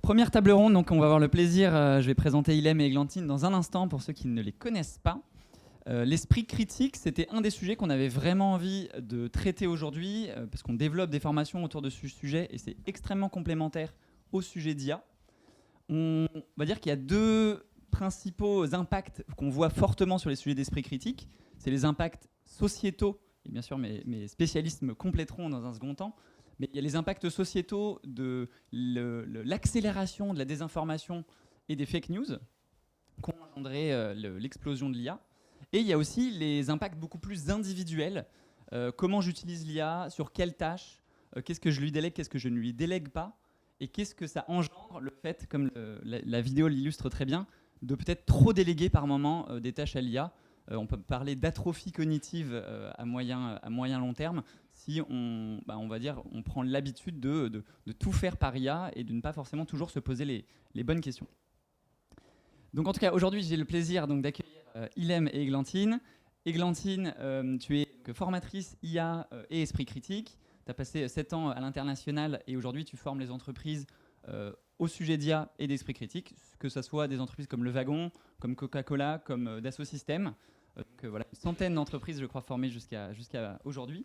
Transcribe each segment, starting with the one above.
Première table ronde, donc on va avoir le plaisir, je vais présenter Ilham et Églantine dans un instant pour ceux qui ne les connaissent pas. L'esprit critique, c'était un des sujets qu'on avait vraiment envie de traiter aujourd'hui, parce qu'on développe des formations autour de ce sujet et c'est extrêmement complémentaire au sujet d'IA. On va dire qu'il y a deux principaux impacts qu'on voit fortement sur les sujets d'esprit critique. C'est les impacts sociétaux, et bien sûr mes spécialistes me compléteront dans un second temps, mais il y a les impacts sociétaux de l'accélération de la désinformation et des fake news qu'ont engendré l'explosion de l'IA. Et il y a aussi les impacts beaucoup plus individuels. Comment j'utilise l'IA, sur quelles tâches, qu'est-ce que je lui délègue, qu'est-ce que je ne lui délègue pas, et qu'est-ce que ça engendre, le fait, comme la vidéo l'illustre très bien, de peut-être trop déléguer par moment des tâches à l'IA. On peut parler d'atrophie cognitive à moyen long terme si on va dire, on prend l'habitude de tout faire par IA et de ne pas forcément toujours se poser les bonnes questions. Donc en tout cas, aujourd'hui, j'ai le plaisir d'accueillir Ilham et Églantine. Églantine, tu es formatrice IA et esprit critique. Tu as passé 7 ans à l'international et aujourd'hui, tu formes les entreprises au sujet d'IA et d'esprit critique, que ce soit des entreprises comme Le Wagon, comme Coca-Cola, comme Dassault Systèmes. Voilà, une centaine d'entreprises, je crois, formées jusqu'à aujourd'hui.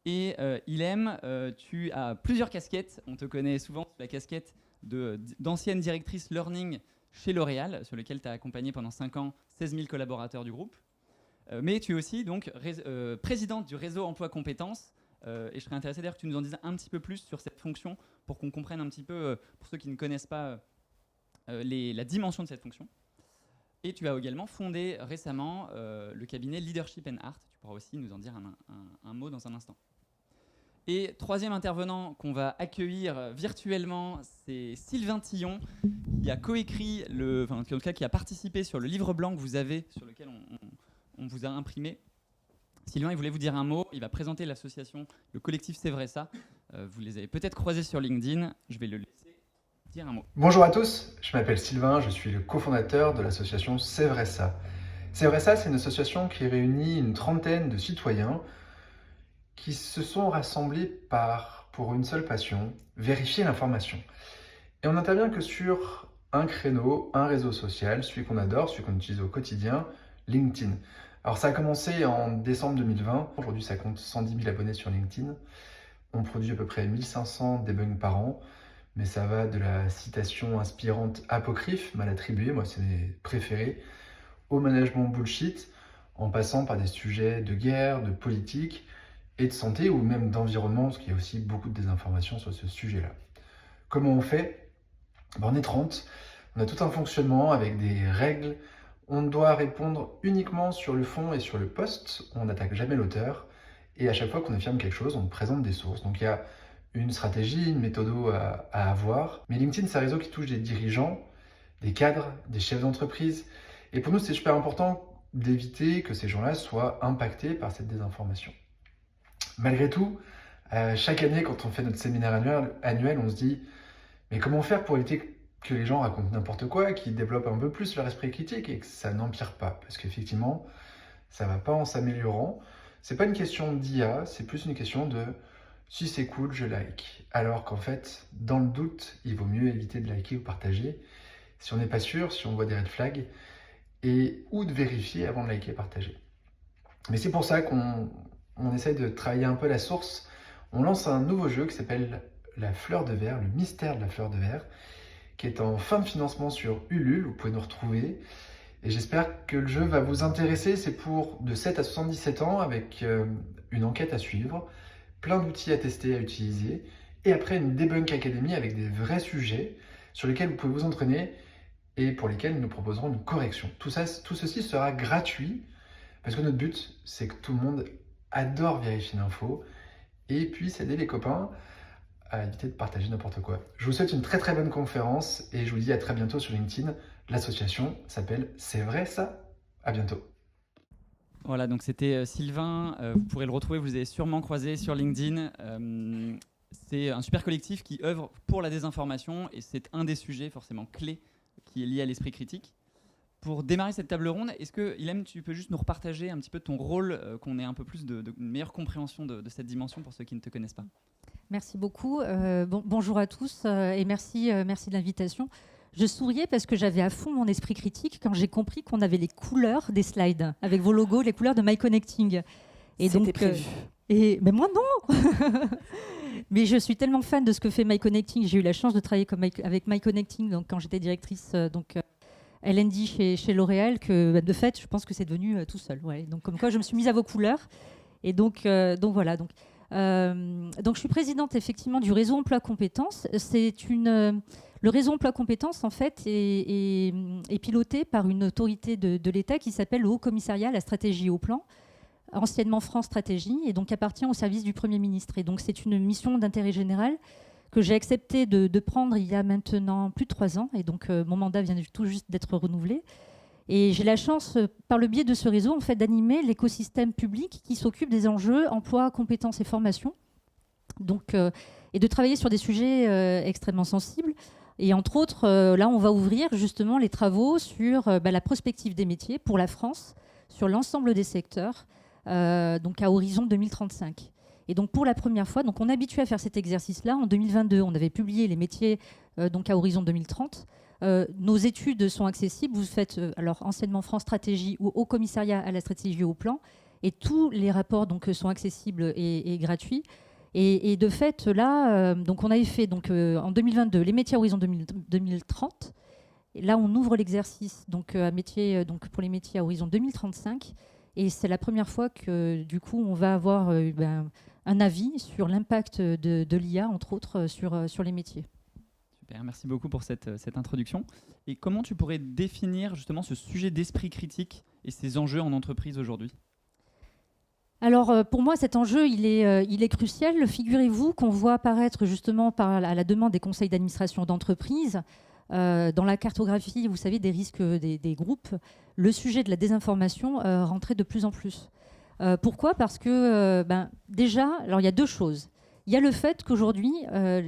Et Ilham, tu as plusieurs casquettes. On te connaît souvent sous la casquette d'ancienne directrice learning chez L'Oréal, sur lequel tu as accompagné pendant 5 ans 16 000 collaborateurs du groupe. Mais tu es aussi donc, présidente du réseau Emploi Compétences. Et je serais intéressé d'ailleurs que tu nous en dises un petit peu plus sur cette fonction pour qu'on comprenne un petit peu, pour ceux qui ne connaissent pas la dimension de cette fonction. Et tu as également fondé récemment le cabinet Leadership and Art. Tu pourras aussi nous en dire un mot dans un instant. Et troisième intervenant qu'on va accueillir virtuellement, c'est Sylvain Tillon, qui a coécrit, en tout cas qui a participé sur le livre blanc que vous avez, sur lequel on vous a imprimé. Sylvain, il voulait vous dire un mot. Il va présenter l'association, le collectif C'est vrai ça. Vous les avez peut-être croisés sur LinkedIn. Je vais le laisser dire un mot. Bonjour à tous, je m'appelle Sylvain, je suis le cofondateur de l'association C'est vrai ça. C'est vrai ça, c'est une association qui réunit une trentaine de citoyens qui se sont rassemblés pour une seule passion, vérifier l'information. Et on n'intervient que sur un créneau, un réseau social, celui qu'on adore, celui qu'on utilise au quotidien, LinkedIn. Alors ça a commencé en décembre 2020, aujourd'hui ça compte 110 000 abonnés sur LinkedIn. On produit à peu près 1500 debugs par an, mais ça va de la citation inspirante apocryphe, mal attribuée, moi c'est mes préférés, au management bullshit, en passant par des sujets de guerre, de politique et de santé, ou même d'environnement, parce qu'il y a aussi beaucoup de désinformation sur ce sujet-là. Comment on fait ? On est 30, on a tout un fonctionnement avec des règles, on doit répondre uniquement sur le fond et sur le post, on n'attaque jamais l'auteur, et à chaque fois qu'on affirme quelque chose, on présente des sources. Donc il y a une stratégie, une méthode à avoir. Mais LinkedIn, c'est un réseau qui touche des dirigeants, des cadres, des chefs d'entreprise. Et pour nous, c'est super important d'éviter que ces gens-là soient impactés par cette désinformation. Malgré tout, chaque année, quand on fait notre séminaire annuel, on se dit « Mais comment faire pour éviter que les gens racontent n'importe quoi, qu'ils développent un peu plus leur esprit critique et que ça n'empire pas ?» Parce qu'effectivement, ça ne va pas en s'améliorant. C'est pas une question d'IA, c'est plus une question de si c'est cool, je like. Alors qu'en fait, dans le doute, il vaut mieux éviter de liker ou partager. Si on n'est pas sûr, si on voit des red flags, ou de vérifier avant de liker et partager. Mais c'est pour ça qu'on essaie de travailler un peu la source. On lance un nouveau jeu qui s'appelle La Fleur de Verre, le mystère de la Fleur de Verre, qui est en fin de financement sur Ulule, vous pouvez nous retrouver. Et j'espère que le jeu va vous intéresser. C'est pour de 7 à 77 ans avec une enquête à suivre, plein d'outils à tester, à utiliser, et après une debunk academy avec des vrais sujets sur lesquels vous pouvez vous entraîner et pour lesquels nous proposerons une correction. Tout ceci sera gratuit parce que notre but, c'est que tout le monde adore vérifier l'info et puisse aider les copains à éviter de partager n'importe quoi. Je vous souhaite une très très bonne conférence et je vous dis à très bientôt sur LinkedIn. L'association s'appelle C'est vrai ça ? À bientôt. Voilà, donc c'était Sylvain. Vous pourrez le retrouver, vous avez sûrement croisé sur LinkedIn. C'est un super collectif qui œuvre pour la désinformation et c'est un des sujets forcément clés qui est lié à l'esprit critique. Pour démarrer cette table ronde, est-ce que, Ilham, tu peux juste nous repartager un petit peu ton rôle, qu'on ait un peu plus une meilleure compréhension de cette dimension pour ceux qui ne te connaissent pas ? Merci beaucoup. Bonjour à tous et merci de l'invitation. Je souriais parce que j'avais à fond mon esprit critique quand j'ai compris qu'on avait les couleurs des slides, avec vos logos, les couleurs de MyConnecting. Et C'était donc, prévu. mais moi non. Mais je suis tellement fan de ce que fait MyConnecting. J'ai eu la chance de travailler avec MyConnecting donc, quand j'étais directrice L&D chez L'Oréal, que de fait, je pense que c'est devenu tout seul. Ouais. Donc comme quoi, je me suis mise à vos couleurs. Et donc voilà. Donc je suis présidente effectivement du réseau emploi compétences. Le réseau emploi compétences en fait est piloté par une autorité de l'État qui s'appelle le Haut Commissariat à la stratégie et au plan, anciennement France Stratégie, et donc appartient au service du Premier ministre. Et donc c'est une mission d'intérêt général que j'ai accepté de prendre il y a maintenant plus de 3 ans. Et donc mon mandat vient tout juste d'être renouvelé. Et j'ai la chance, par le biais de ce réseau, en fait, d'animer l'écosystème public qui s'occupe des enjeux emploi, compétences et formation. Donc, et de travailler sur des sujets extrêmement sensibles. Et entre autres, là, on va ouvrir justement les travaux sur la prospective des métiers pour la France, sur l'ensemble des secteurs, donc à horizon 2035. Et donc pour la première fois, donc on est habitué à faire cet exercice-là. En 2022, on avait publié les métiers donc à horizon 2030. Nos études sont accessibles. Vous faites alors enseignement France Stratégie ou Haut Commissariat à la stratégie et au plan, et tous les rapports donc sont accessibles et gratuits. Et de fait là, donc on avait fait donc en 2022 les métiers à horizon 2030. Et là, on ouvre l'exercice donc donc pour les métiers à horizon 2035. Et c'est la première fois que du coup on va avoir un avis sur l'impact de l'IA entre autres sur les métiers. Super, merci beaucoup pour cette introduction. Et comment tu pourrais définir justement ce sujet d'esprit critique et ces enjeux en entreprise aujourd'hui ? Alors pour moi cet enjeu il est crucial. Figurez-vous qu'on voit apparaître justement à la demande des conseils d'administration d'entreprise dans la cartographie, vous savez, des risques des groupes, le sujet de la désinformation rentrait de plus en plus. Pourquoi ? Parce que déjà, alors il y a 2 choses. Il y a le fait qu'aujourd'hui,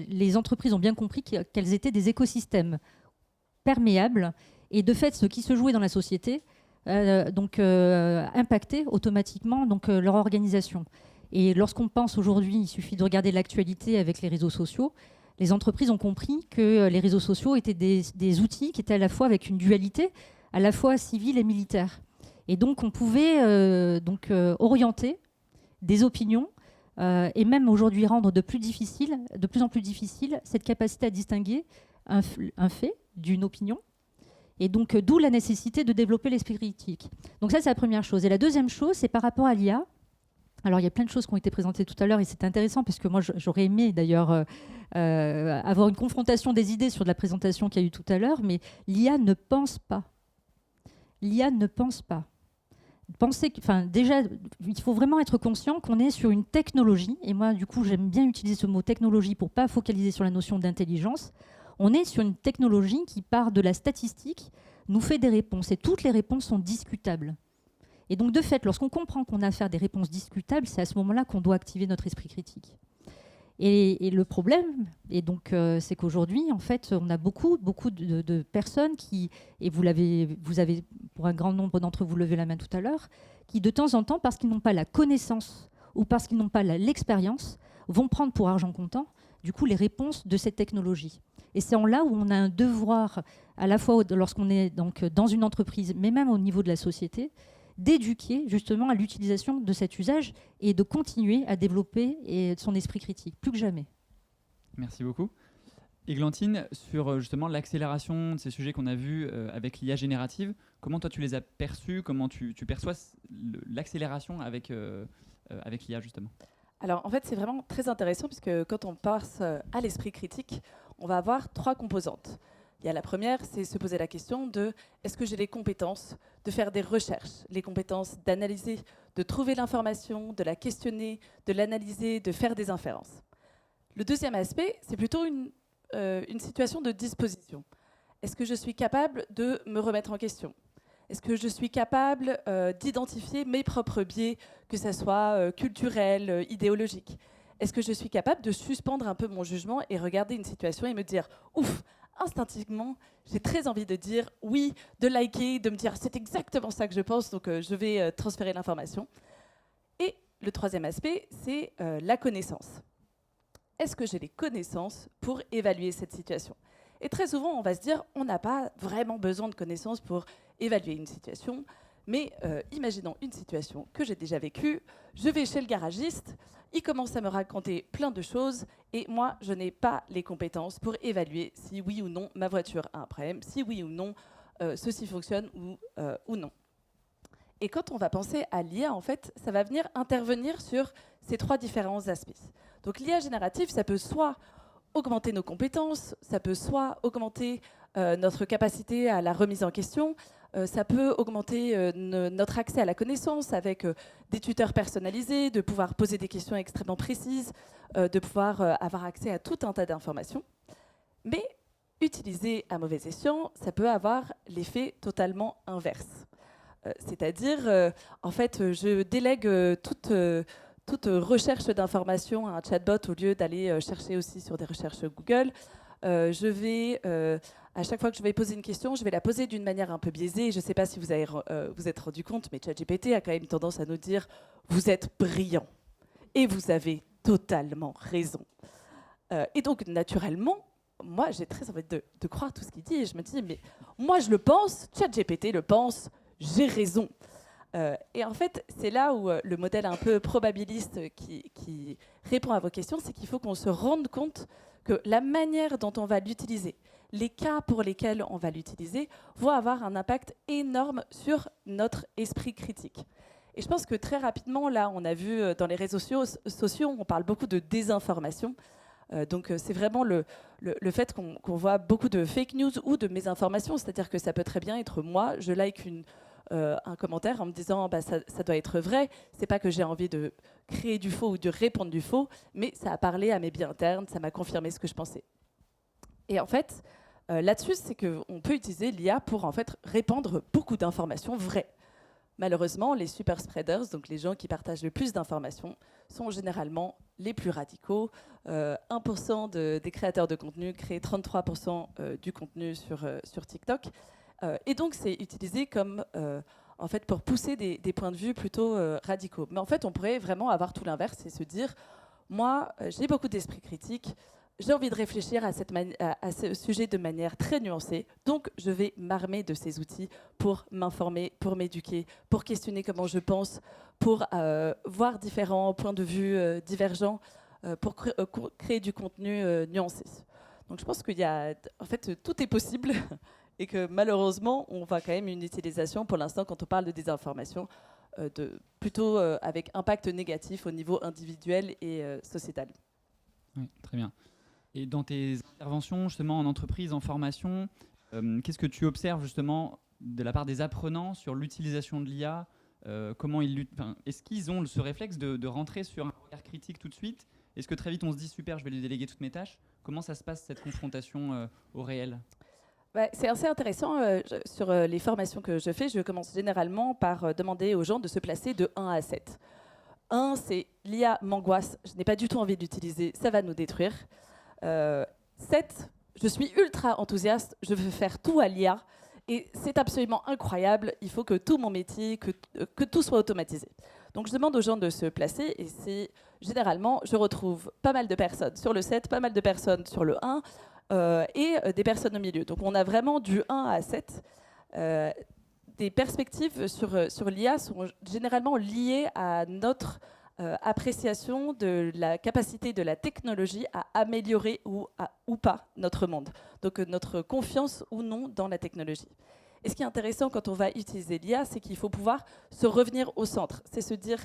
les entreprises ont bien compris qu'elles étaient des écosystèmes perméables et de fait, ce qui se jouait dans la société impactait automatiquement leur organisation. Et lorsqu'on pense aujourd'hui, il suffit de regarder l'actualité avec les réseaux sociaux, les entreprises ont compris que les réseaux sociaux étaient des outils qui étaient à la fois avec une dualité, à la fois civile et militaire. Et donc on pouvait orienter des opinions et même aujourd'hui rendre de plus en plus difficile cette capacité à distinguer un fait d'une opinion. Et donc d'où la nécessité de développer l'esprit critique. Donc ça c'est la première chose. Et la deuxième chose, c'est par rapport à l'IA. Alors il y a plein de choses qui ont été présentées tout à l'heure et c'est intéressant parce que moi j'aurais aimé d'ailleurs avoir une confrontation des idées sur de la présentation qu'il y a eu tout à l'heure, mais l'IA ne pense pas. L'IA ne pense pas. Déjà, il faut vraiment être conscient qu'on est sur une technologie, et moi du coup j'aime bien utiliser ce mot technologie pour ne pas focaliser sur la notion d'intelligence. On est sur une technologie qui part de la statistique, nous fait des réponses, et toutes les réponses sont discutables. Et donc, de fait, lorsqu'on comprend qu'on a affaire à des réponses discutables, c'est à ce moment-là qu'on doit activer notre esprit critique. Et le problème, c'est qu'aujourd'hui, en fait, on a beaucoup de personnes qui, et vous avez, pour un grand nombre d'entre vous, levé la main tout à l'heure, qui, de temps en temps, parce qu'ils n'ont pas la connaissance ou parce qu'ils n'ont pas l'expérience, vont prendre pour argent comptant, du coup, les réponses de cette technologie. Et c'est en là où on a un devoir, à la fois lorsqu'on est donc dans une entreprise, mais même au niveau de la société, d'éduquer justement à l'utilisation de cet usage et de continuer à développer son esprit critique, plus que jamais. Merci beaucoup. Églantine, sur justement l'accélération de ces sujets qu'on a vus avec l'IA générative, comment toi tu les as perçus, comment tu perçois l'accélération avec l'IA justement ? Alors en fait c'est vraiment très intéressant puisque quand on passe à l'esprit critique, on va avoir 3 composantes. Il y a la première, c'est se poser la question de est-ce que j'ai les compétences de faire des recherches, les compétences d'analyser, de trouver l'information, de la questionner, de l'analyser, de faire des inférences. Le deuxième aspect, c'est plutôt une situation de disposition. Est-ce que je suis capable de me remettre en question ? Est-ce que je suis capable d'identifier mes propres biais, que ce soit culturel, idéologique ? Est-ce que je suis capable de suspendre un peu mon jugement et regarder une situation et me dire « Ouf !» Instinctivement, j'ai très envie de dire oui, de liker, de me dire c'est exactement ça que je pense, donc je vais transférer l'information. Et le troisième aspect, c'est la connaissance. est-ce que j'ai les connaissances pour évaluer cette situation? Et très souvent, on va se dire, on n'a pas vraiment besoin de connaissances pour évaluer une situation, mais imaginons une situation que j'ai déjà vécue, je vais chez le garagiste, il commence à me raconter plein de choses, et moi, je n'ai pas les compétences pour évaluer si oui ou non ma voiture a un problème, si oui ou non ceci fonctionne ou non. Et quand on va penser à l'IA, en fait, ça va venir intervenir sur ces trois différents aspects. Donc l'IA générative, ça peut soit augmenter nos compétences, ça peut soit augmenter notre capacité à la remise en question, ça peut augmenter notre accès à la connaissance avec des tuteurs personnalisés, de pouvoir poser des questions extrêmement précises, de pouvoir avoir accès à tout un tas d'informations. Mais utilisé à mauvais escient, ça peut avoir l'effet totalement inverse. C'est-à-dire, en fait, je délègue toute recherche d'informations à un chatbot au lieu d'aller chercher aussi sur des recherches Google. Je vais, à chaque fois que je vais poser une question, je vais la poser d'une manière un peu biaisée. Je ne sais pas si vous vous êtes rendu compte, mais ChatGPT a quand même tendance à nous dire « vous êtes brillant et vous avez totalement raison ». Et donc, naturellement, moi, j'ai très envie de croire tout ce qu'il dit. Et je me dis « mais moi, je le pense, ChatGPT le pense, j'ai raison ». Et en fait, c'est là où le modèle un peu probabiliste qui répond à vos questions, c'est qu'il faut qu'on se rende compte que la manière dont on va l'utiliser, les cas pour lesquels on va l'utiliser, vont avoir un impact énorme sur notre esprit critique. Et je pense que très rapidement, là, on a vu dans les réseaux sociaux, on parle beaucoup de désinformation. Donc c'est vraiment le fait qu'on voit beaucoup de fake news ou de mésinformation, c'est-à-dire que ça peut très bien être moi, je like un commentaire en me disant bah, ça doit être vrai, c'est pas que j'ai envie de créer du faux ou de répondre du faux, mais ça a parlé à mes biais internes, ça m'a confirmé ce que je pensais. Et en fait, là-dessus, c'est qu'on peut utiliser l'IA pour en fait répandre beaucoup d'informations vraies. Malheureusement, les super spreaders, donc les gens qui partagent le plus d'informations, sont généralement les plus radicaux. 1% des créateurs de contenu créent 33% du contenu sur TikTok. Et donc, c'est utilisé comme, en fait, pour pousser des points de vue plutôt radicaux. Mais en fait, on pourrait vraiment avoir tout l'inverse et se dire, moi, j'ai beaucoup d'esprit critique, j'ai envie de réfléchir à ce sujet de manière très nuancée, donc je vais m'armer de ces outils pour m'informer, pour m'éduquer, pour questionner comment je pense, pour voir différents points de vue divergents, pour créer du contenu nuancé. Donc je pense qu'il y a, en fait, tout est possible et que malheureusement, on voit quand même une utilisation, pour l'instant, quand on parle de désinformation, plutôt avec impact négatif au niveau individuel et sociétal. Oui, très bien. Et dans tes interventions, justement, en entreprise, en formation, qu'est-ce que tu observes, justement, de la part des apprenants sur l'utilisation de l'IA? Comment est-ce qu'ils ont ce réflexe de rentrer sur un regard critique tout de suite? Est-ce que très vite, on se dit, super, je vais lui déléguer toutes mes tâches? Comment ça se passe, cette confrontation au réel? C'est assez intéressant. Sur les formations que je fais, je commence généralement par demander aux gens de se placer de 1 à 7. 1, c'est l'IA m'angoisse, je n'ai pas du tout envie d'utiliser, ça va nous détruire. 7, je suis ultra enthousiaste, je veux faire tout à l'IA et c'est absolument incroyable, il faut que tout mon métier, que tout soit automatisé. Donc je demande aux gens de se placer et c'est généralement, je retrouve pas mal de personnes sur le 7, pas mal de personnes sur le 1 et des personnes au milieu. Donc on a vraiment du 1 à 7. Des perspectives sur l'IA sont généralement liées à notre appréciation de la capacité de la technologie à améliorer ou pas notre monde. Donc notre confiance ou non dans la technologie. Et ce qui est intéressant quand on va utiliser l'IA, c'est qu'il faut pouvoir se revenir au centre. C'est se dire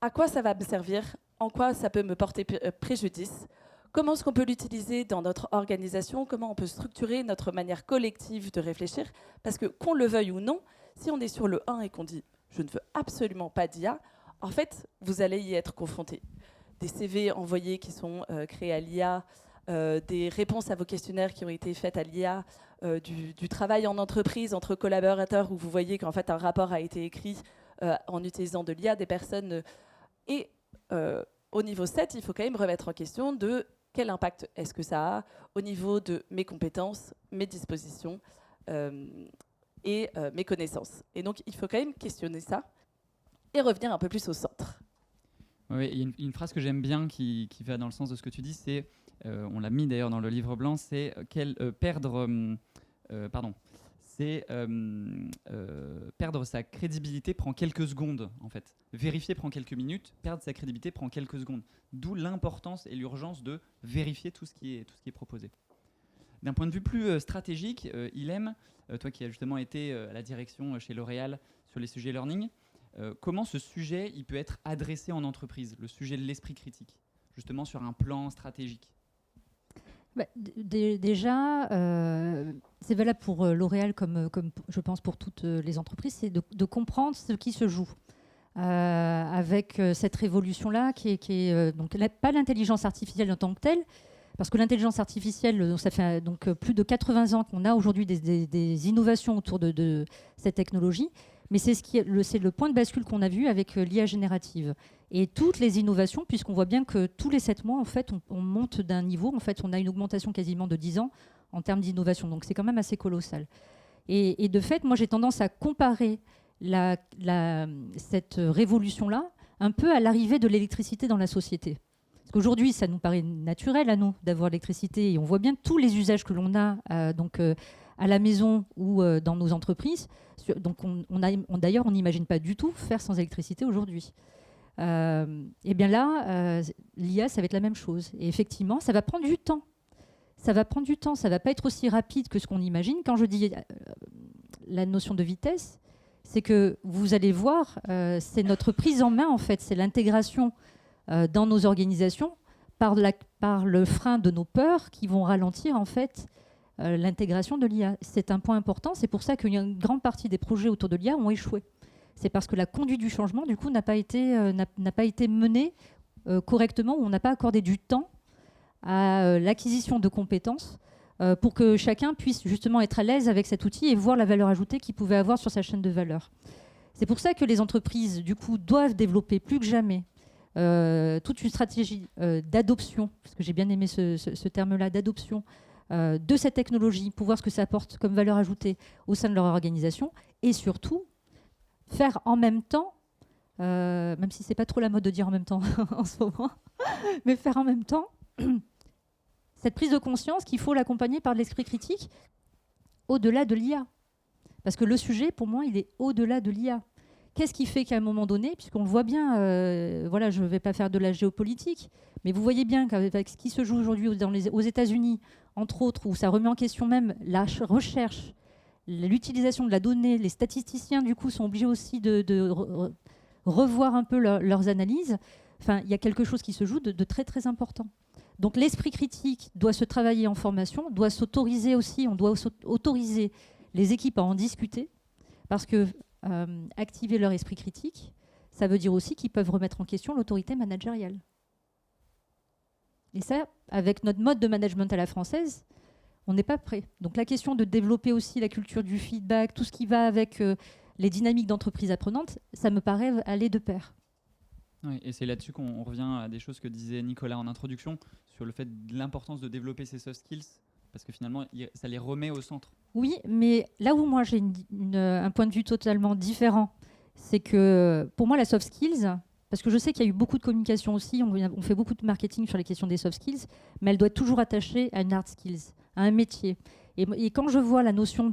à quoi ça va me servir, en quoi ça peut me porter préjudice, comment est-ce qu'on peut l'utiliser dans notre organisation, comment on peut structurer notre manière collective de réfléchir. Parce que qu'on le veuille ou non, si on est sur le 1 et qu'on dit « je ne veux absolument pas d'IA », en fait, vous allez y être confronté. Des CV envoyés qui sont créés à l'IA, des réponses à vos questionnaires qui ont été faites à l'IA, du travail en entreprise entre collaborateurs où vous voyez qu'en fait un rapport a été écrit en utilisant de l'IA, des personnes... et au niveau 7, il faut quand même remettre en question de quel impact est-ce que ça a au niveau de mes compétences, mes dispositions et mes connaissances. Et donc, il faut quand même questionner ça et revenir un peu plus au centre. Oui, il y a une phrase que j'aime bien qui va dans le sens de ce que tu dis, c'est, on l'a mis d'ailleurs dans le livre blanc, c'est perdre sa crédibilité prend quelques secondes, en fait. Vérifier prend quelques minutes, perdre sa crédibilité prend quelques secondes. D'où l'importance et l'urgence de vérifier tout ce qui est proposé. D'un point de vue plus stratégique, Ilham, toi qui as justement été à la direction chez L'Oréal sur les sujets learning, comment ce sujet il peut être adressé en entreprise, le sujet de l'esprit critique, justement sur un plan stratégique? Déjà, c'est valable pour L'Oréal comme je pense pour toutes les entreprises, c'est de comprendre ce qui se joue avec cette révolution-là qui est donc pas l'intelligence artificielle en tant que telle, parce que l'intelligence artificielle, ça fait donc plus de 80 ans qu'on a aujourd'hui des innovations autour de cette technologie, mais c'est le point de bascule qu'on a vu avec l'IA générative. Et toutes les innovations, puisqu'on voit bien que tous les 7 mois, en fait, on monte d'un niveau. En fait, on a une augmentation quasiment de 10 ans en termes d'innovation. Donc, c'est quand même assez colossal. Et de fait, moi, j'ai tendance à comparer cette révolution-là un peu à l'arrivée de l'électricité dans la société. Parce qu'aujourd'hui, ça nous paraît naturel à nous d'avoir l'électricité. Et on voit bien tous les usages que l'on a à la maison ou dans nos entreprises. Donc, d'ailleurs, on n'imagine pas du tout faire sans électricité aujourd'hui. Et bien là, l'IA, ça va être la même chose. Et effectivement, ça va prendre du temps. Ça va pas être aussi rapide que ce qu'on imagine. Quand je dis la notion de vitesse, c'est que vous allez voir, c'est notre prise en main, en fait. C'est l'intégration dans nos organisations par le frein de nos peurs qui vont ralentir, en fait, l'intégration de l'IA. C'est un point important. C'est pour ça qu'une grande partie des projets autour de l'IA ont échoué. C'est parce que la conduite du changement, du coup, n'a pas été menée correctement, ou on n'a pas accordé du temps à l'acquisition de compétences pour que chacun puisse justement être à l'aise avec cet outil et voir la valeur ajoutée qu'il pouvait avoir sur sa chaîne de valeur. C'est pour ça que les entreprises, du coup, doivent développer plus que jamais toute une stratégie d'adoption, parce que j'ai bien aimé ce terme-là, d'adoption de cette technologie pour voir ce que ça apporte comme valeur ajoutée au sein de leur organisation, et surtout faire en même temps, même si c'est pas trop la mode de dire en même temps en ce moment, mais faire en même temps cette prise de conscience qu'il faut l'accompagner par de l'esprit critique au-delà de l'IA. Parce que le sujet, pour moi, il est au-delà de l'IA. Qu'est-ce qui fait qu'à un moment donné, puisqu'on le voit bien, voilà, je ne vais pas faire de la géopolitique, mais vous voyez bien qu'avec ce qui se joue aujourd'hui aux États-Unis, entre autres, où ça remet en question même la recherche, l'utilisation de la donnée, les statisticiens, du coup, sont obligés aussi de revoir un peu leurs analyses. Enfin, il y a quelque chose qui se joue de très, très important. Donc, l'esprit critique doit se travailler en formation, doit s'autoriser aussi, on doit autoriser les équipes à en discuter, parce que activer leur esprit critique, ça veut dire aussi qu'ils peuvent remettre en question l'autorité managériale. Et ça, avec notre mode de management à la française, on n'est pas prêt. Donc la question de développer aussi la culture du feedback, tout ce qui va avec les dynamiques d'entreprise apprenante, ça me paraît aller de pair. Oui, et c'est là-dessus qu'on revient à des choses que disait Nicolas en introduction, sur le fait de l'importance de développer ces soft skills, parce que finalement, ça les remet au centre. Oui, mais là où moi j'ai un point de vue totalement différent, c'est que pour moi la soft skills, parce que je sais qu'il y a eu beaucoup de communication aussi, on fait beaucoup de marketing sur les questions des soft skills, mais elle doit être toujours attachée à une hard skills, à un métier. Et quand je vois la notion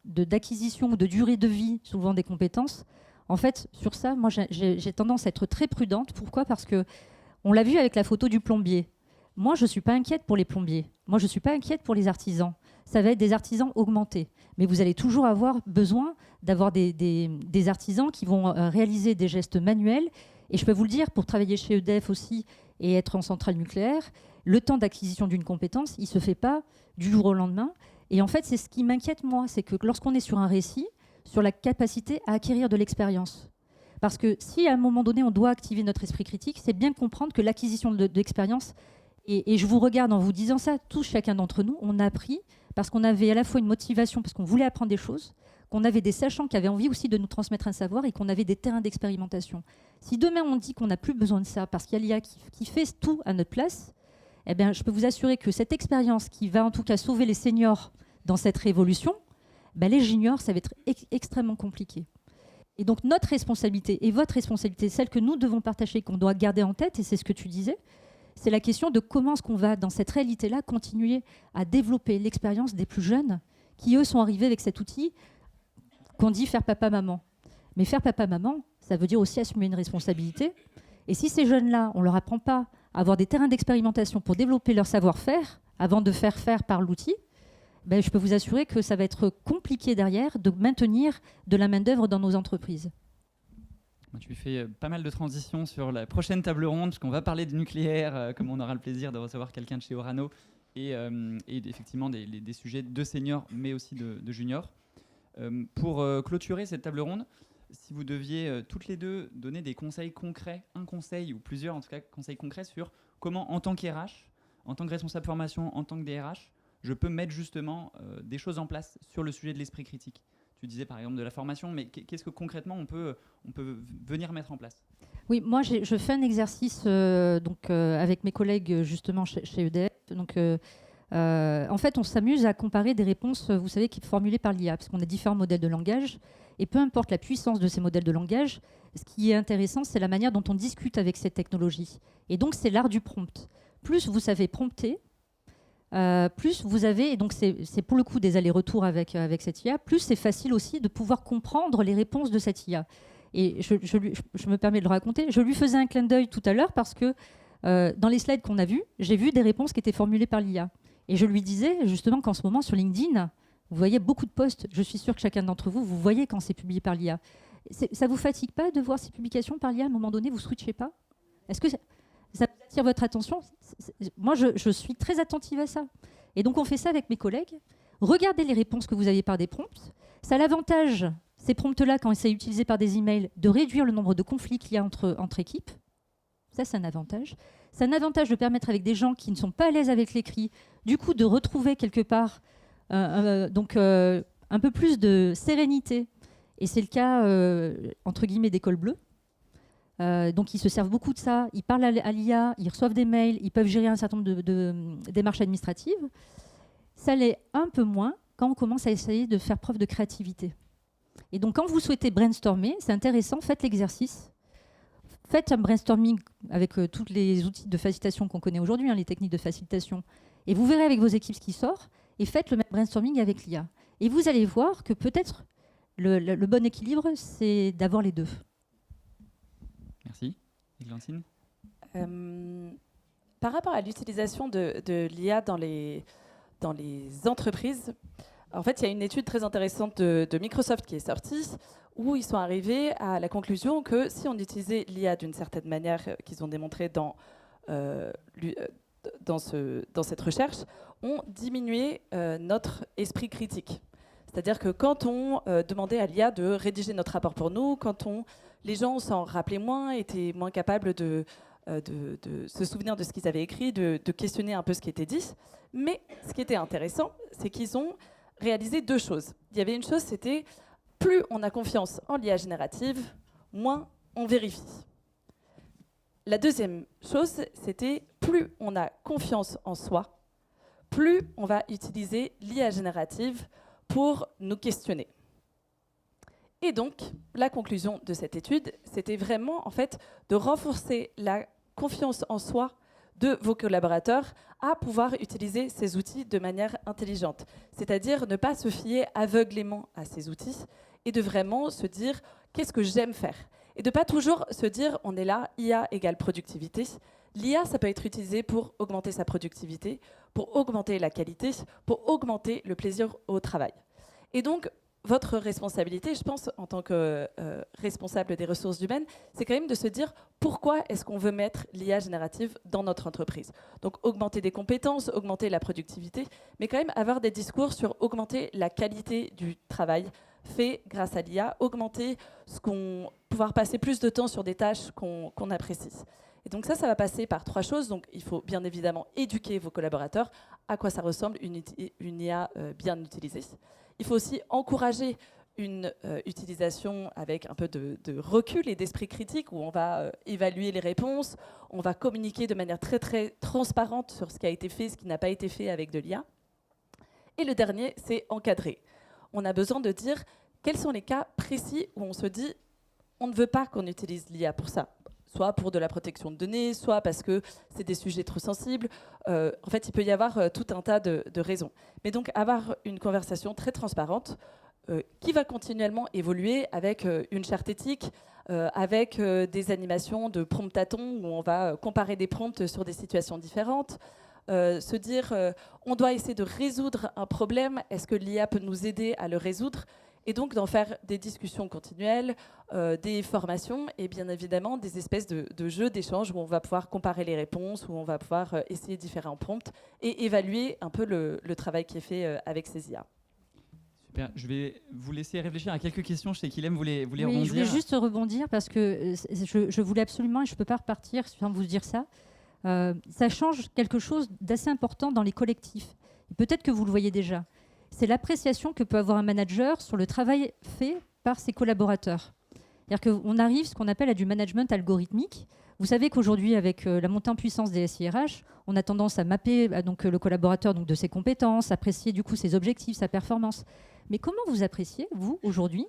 d'acquisition ou de durée de vie, souvent des compétences, en fait, sur ça, moi j'ai tendance à être très prudente. Pourquoi ? Parce qu'on l'a vu avec la photo du plombier. Moi, je ne suis pas inquiète pour les plombiers. Moi, je ne suis pas inquiète pour les artisans. Ça va être des artisans augmentés. Mais vous allez toujours avoir besoin d'avoir des artisans qui vont réaliser des gestes manuels. Et je peux vous le dire, pour travailler chez EDF aussi et être en centrale nucléaire, le temps d'acquisition d'une compétence, il ne se fait pas du jour au lendemain. Et en fait, c'est ce qui m'inquiète, moi, c'est que lorsqu'on est sur un récit, sur la capacité à acquérir de l'expérience. Parce que si à un moment donné, on doit activer notre esprit critique, c'est bien comprendre que l'acquisition de l'expérience, et je vous regarde en vous disant ça, tous, chacun d'entre nous, on a appris parce qu'on avait à la fois une motivation, parce qu'on voulait apprendre des choses, qu'on avait des sachants qui avaient envie aussi de nous transmettre un savoir et qu'on avait des terrains d'expérimentation. Si demain on dit qu'on n'a plus besoin de ça parce qu'il y a l'IA qui fait tout à notre place, eh bien, je peux vous assurer que cette expérience qui va en tout cas sauver les seniors dans cette révolution, ben les juniors, ça va être extrêmement compliqué. Et donc notre responsabilité et votre responsabilité, celle que nous devons partager, qu'on doit garder en tête, et c'est ce que tu disais, c'est la question de comment est-ce qu'on va, dans cette réalité-là, continuer à développer l'expérience des plus jeunes qui, eux, sont arrivés avec cet outil qu'on dit faire papa-maman. Mais faire papa-maman, ça veut dire aussi assumer une responsabilité. Et si ces jeunes-là, on ne leur apprend pas à avoir des terrains d'expérimentation pour développer leur savoir-faire avant de faire par l'outil, ben, je peux vous assurer que ça va être compliqué derrière de maintenir de la main-d'œuvre dans nos entreprises. Tu fais pas mal de transitions sur la prochaine table ronde, puisqu'on va parler de nucléaire, comme on aura le plaisir de recevoir quelqu'un de chez Orano, et effectivement des sujets de seniors, mais aussi de juniors. Pour clôturer cette table ronde, si vous deviez toutes les deux donner des conseils concrets, un conseil ou plusieurs en tout cas conseils concrets sur comment en tant qu'RH, en tant que responsable formation, en tant que DRH, je peux mettre justement des choses en place sur le sujet de l'esprit critique. Tu disais par exemple de la formation, mais qu'est-ce que concrètement on peut venir mettre en place? Oui, moi je fais un exercice avec mes collègues justement chez EDF. En fait, on s'amuse à comparer des réponses, vous savez, qui sont formulées par l'IA, parce qu'on a différents modèles de langage, et peu importe la puissance de ces modèles de langage, ce qui est intéressant, c'est la manière dont on discute avec ces technologies. Et donc, c'est l'art du prompt. Plus vous savez prompter, plus vous avez, et donc c'est pour le coup des allers-retours avec cette IA, plus c'est facile aussi de pouvoir comprendre les réponses de cette IA. Et je me permets de le raconter, je lui faisais un clin d'œil tout à l'heure parce que dans les slides qu'on a vus, j'ai vu des réponses qui étaient formulées par l'IA. Et je lui disais justement qu'en ce moment sur LinkedIn, vous voyez beaucoup de posts, je suis sûre que chacun d'entre vous, vous voyez quand c'est publié par l'IA. Ça ne vous fatigue pas de voir ces publications par l'IA à un moment donné, vous ne switchez pas? Est-ce que ça attire votre attention? Moi, je suis très attentive à ça. Et donc, on fait ça avec mes collègues. Regardez les réponses que vous avez par des prompts. Ça a l'avantage, ces prompts-là, quand c'est utilisé par des emails, de réduire le nombre de conflits qu'il y a entre équipes. Ça, c'est un avantage. C'est un avantage de permettre avec des gens qui ne sont pas à l'aise avec l'écrit, du coup, de retrouver quelque part un peu plus de sérénité. Et c'est le cas, entre guillemets, d'école bleue. Donc, ils se servent beaucoup de ça. Ils parlent à l'IA, ils reçoivent des mails, ils peuvent gérer un certain nombre de démarches administratives. Ça l'est un peu moins quand on commence à essayer de faire preuve de créativité. Et donc, quand vous souhaitez brainstormer, c'est intéressant, faites l'exercice. Faites un brainstorming avec tous les outils de facilitation qu'on connaît aujourd'hui, les techniques de facilitation. Et vous verrez avec vos équipes ce qui sort. Et faites le même brainstorming avec l'IA. Et vous allez voir que peut-être le bon équilibre, c'est d'avoir les deux. Merci. Églantine? Par rapport à l'utilisation de l'IA dans les entreprises, en fait, il y a une étude très intéressante de Microsoft qui est sortie, où ils sont arrivés à la conclusion que si on utilisait l'IA d'une certaine manière, qu'ils ont démontré dans cette recherche, on diminuait notre esprit critique. C'est-à-dire que quand on demandait à l'IA de rédiger notre rapport pour nous, les gens s'en rappelaient moins, étaient moins capables de se souvenir de ce qu'ils avaient écrit, de questionner un peu ce qui était dit. Mais ce qui était intéressant, c'est qu'ils ont réalisé deux choses. Il y avait une chose, c'était plus on a confiance en l'IA générative, moins on vérifie. La deuxième chose, c'était plus on a confiance en soi, plus on va utiliser l'IA générative pour nous questionner. Et donc, la conclusion de cette étude, c'était vraiment en fait de renforcer la confiance en soi de vos collaborateurs à pouvoir utiliser ces outils de manière intelligente. C'est-à-dire ne pas se fier aveuglément à ces outils et de vraiment se dire qu'est-ce que j'aime faire. Et de ne pas toujours se dire on est là, IA égale productivité. L'IA, ça peut être utilisé pour augmenter sa productivité, pour augmenter la qualité, pour augmenter le plaisir au travail. Et donc, votre responsabilité, je pense, en tant que responsable des ressources humaines, c'est quand même de se dire pourquoi est-ce qu'on veut mettre l'IA générative dans notre entreprise. Donc, augmenter des compétences, augmenter la productivité, mais quand même avoir des discours sur augmenter la qualité du travail fait grâce à l'IA, pouvoir passer plus de temps sur des tâches qu'on apprécie. Et donc ça va passer par trois choses. Donc, il faut bien évidemment éduquer vos collaborateurs à quoi ça ressemble une IA bien utilisée. Il faut aussi encourager une utilisation avec un peu de recul et d'esprit critique où on va évaluer les réponses, on va communiquer de manière très très transparente sur ce qui a été fait, ce qui n'a pas été fait avec de l'IA. Et le dernier, c'est encadrer. On a besoin de dire quels sont les cas précis où on se dit on ne veut pas qu'on utilise l'IA pour ça. Soit pour de la protection de données, soit parce que c'est des sujets trop sensibles. En fait, il peut y avoir tout un tas de raisons. Mais donc, avoir une conversation très transparente qui va continuellement évoluer avec une charte éthique, avec des animations de promptatons où on va comparer des prompts sur des situations différentes. Se dire, on doit essayer de résoudre un problème, est-ce que l'IA peut nous aider à le résoudre ? Et donc d'en faire des discussions continuelles, des formations et bien évidemment des espèces de jeux d'échange où on va pouvoir comparer les réponses, où on va pouvoir essayer différents prompts et évaluer un peu le travail qui est fait avec ces IA. Super. Je vais vous laisser réfléchir à quelques questions. Je sais qu'Ilem voulait Oui, rebondir. je voulais juste rebondir parce que je voulais absolument, et je ne peux pas repartir sans vous dire ça, ça change quelque chose d'assez important dans les collectifs. Peut-être que vous le voyez déjà. C'est l'appréciation que peut avoir un manager sur le travail fait par ses collaborateurs. C'est-à-dire qu'on arrive ce qu'on appelle à du management algorithmique. Vous savez qu'aujourd'hui, avec la montée en puissance des SIRH, on a tendance à mapper donc, le collaborateur donc, de ses compétences, apprécier du coup ses objectifs, sa performance. Mais comment vous appréciez, vous, aujourd'hui,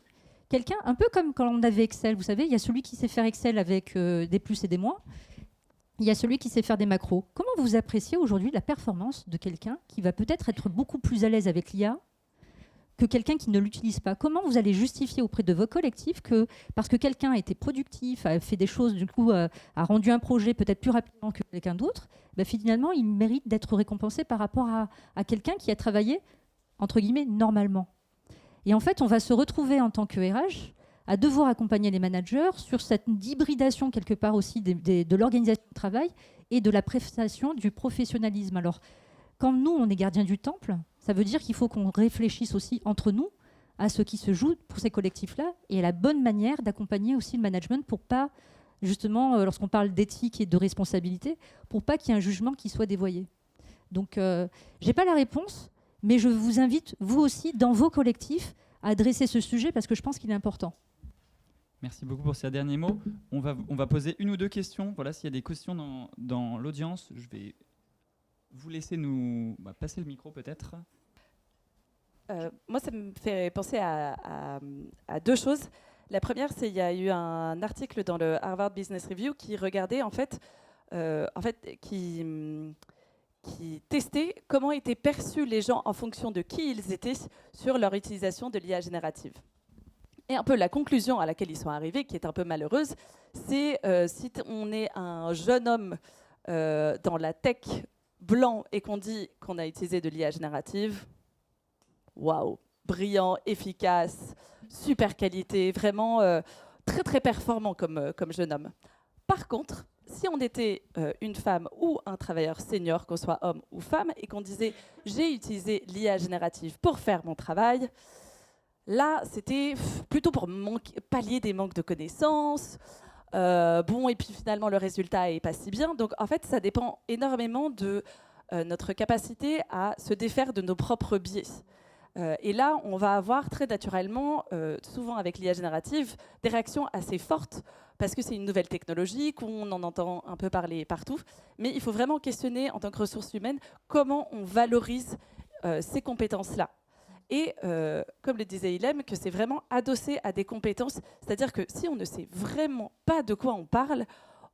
quelqu'un, un peu comme quand on avait Excel, vous savez, il y a celui qui sait faire Excel avec des plus et des moins, il y a celui qui sait faire des macros. Comment vous appréciez aujourd'hui la performance de quelqu'un qui va peut-être être beaucoup plus à l'aise avec l'IA que quelqu'un qui ne l'utilise pas? Comment vous allez justifier auprès de vos collectifs que parce que quelqu'un a été productif, a fait des choses, du coup, a rendu un projet peut-être plus rapidement que quelqu'un d'autre, ben finalement, il mérite d'être récompensé par rapport à quelqu'un qui a travaillé, entre guillemets, normalement. Et en fait, on va se retrouver en tant que RH à devoir accompagner les managers sur cette hybridation quelque part aussi de l'organisation du travail et de la prestation du professionnalisme. Alors, quand nous, on est gardien du temple, ça veut dire qu'il faut qu'on réfléchisse aussi entre nous à ce qui se joue pour ces collectifs-là et à la bonne manière d'accompagner aussi le management pour pas, justement, lorsqu'on parle d'éthique et de responsabilité, pour pas qu'il y ait un jugement qui soit dévoyé. Donc, j'ai pas la réponse, mais je vous invite, vous aussi, dans vos collectifs, à adresser ce sujet parce que je pense qu'il est important. Merci beaucoup pour ces derniers mots. On va poser une ou deux questions. Voilà, s'il y a des questions dans l'audience, je vais vous laisser nous passer le micro peut-être. Moi, ça me fait penser à deux choses. La première, c'est qu'il y a eu un article dans le Harvard Business Review qui regardait qui testait comment étaient perçus les gens en fonction de qui ils étaient sur leur utilisation de l'IA générative. Et un peu la conclusion à laquelle ils sont arrivés, qui est un peu malheureuse, c'est si on est un jeune homme dans la tech blanc et qu'on dit qu'on a utilisé de l'IA générative, waouh, brillant, efficace, super qualité, vraiment très très performant comme jeune homme. Par contre, si on était une femme ou un travailleur senior, qu'on soit homme ou femme, et qu'on disait « j'ai utilisé l'IA générative pour faire mon travail », là, c'était plutôt pour pallier des manques de connaissances. Et puis finalement, le résultat n'est pas si bien. Donc, en fait, ça dépend énormément de notre capacité à se défaire de nos propres biais. Et là, on va avoir très naturellement, souvent avec l'IA générative, des réactions assez fortes parce que c'est une nouvelle technologie, qu'on en entend un peu parler partout. Mais il faut vraiment questionner, en tant que ressources humaines, comment on valorise ces compétences-là. Et comme le disait Ilem, que c'est vraiment adossé à des compétences. C'est-à-dire que si on ne sait vraiment pas de quoi on parle,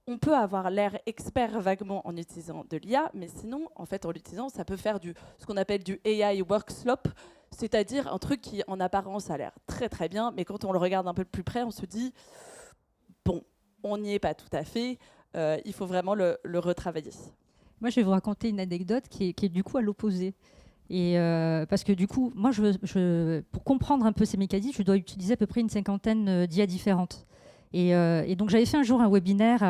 on peut avoir l'air expert vaguement en utilisant de l'IA, mais sinon, en fait, en l'utilisant, ça peut faire ce qu'on appelle du AI work slop, c'est-à-dire un truc qui, en apparence, a l'air très très bien, mais quand on le regarde un peu de plus près, on se dit, bon, on n'y est pas tout à fait, il faut vraiment le retravailler. Moi, je vais vous raconter une anecdote qui est du coup à l'opposé. Et parce que du coup, moi, pour comprendre un peu ces mécanismes, je dois utiliser à peu près une 50aine d'IA différentes. Et donc, j'avais fait un jour un webinaire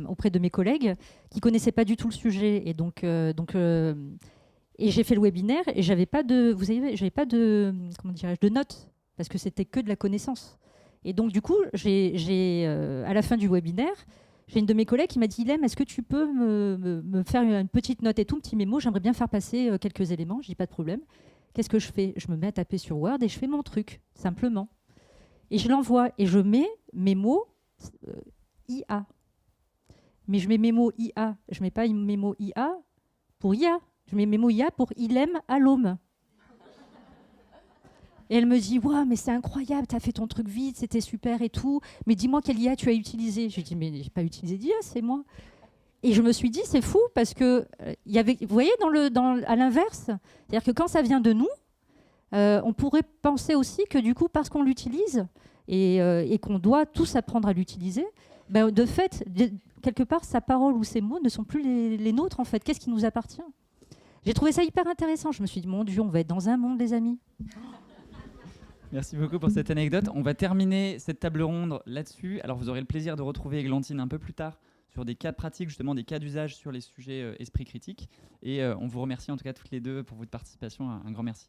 auprès de mes collègues qui connaissaient pas du tout le sujet. Et donc, et j'ai fait le webinaire et j'avais pas de, vous savez, j'avais pas de, comment dirais-je, de notes parce que c'était que de la connaissance. Et donc, du coup, à la fin du webinaire, j'ai une de mes collègues qui m'a dit « Ilem, est-ce que tu peux me faire une petite note et tout, un petit mémo? J'aimerais bien faire passer quelques éléments. » Je dis « Pas de problème. » Qu'est-ce que je fais? Je me mets à taper sur Word et je fais mon truc, simplement. Et je l'envoie et je mets mes mots IA. Mais je mets mes mots IA. Je ne mets pas mes mots IA pour IA. Je mets mes mots IA pour Ilem Allôme. Et elle me dit, ouais, mais c'est incroyable, tu as fait ton truc vite, c'était super et tout. Mais dis-moi quelle IA tu as utilisé. Je lui ai dit, mais j'ai pas utilisé d'IA, c'est moi. Et je me suis dit, c'est fou parce que il y avait, vous voyez, à l'inverse, c'est-à-dire que quand ça vient de nous, on pourrait penser aussi que du coup, parce qu'on l'utilise et qu'on doit tous apprendre à l'utiliser, ben, de fait, quelque part, sa parole ou ses mots ne sont plus les nôtres en fait. Qu'est-ce qui nous appartient? J'ai trouvé ça hyper intéressant. Je me suis dit, mon Dieu, on va être dans un monde, les amis. Merci beaucoup pour cette anecdote. On va terminer cette table ronde là-dessus. Alors, vous aurez le plaisir de retrouver Églantine un peu plus tard sur des cas pratiques, justement des cas d'usage sur les sujets esprit critique. Et on vous remercie en tout cas toutes les deux pour votre participation. Un grand merci.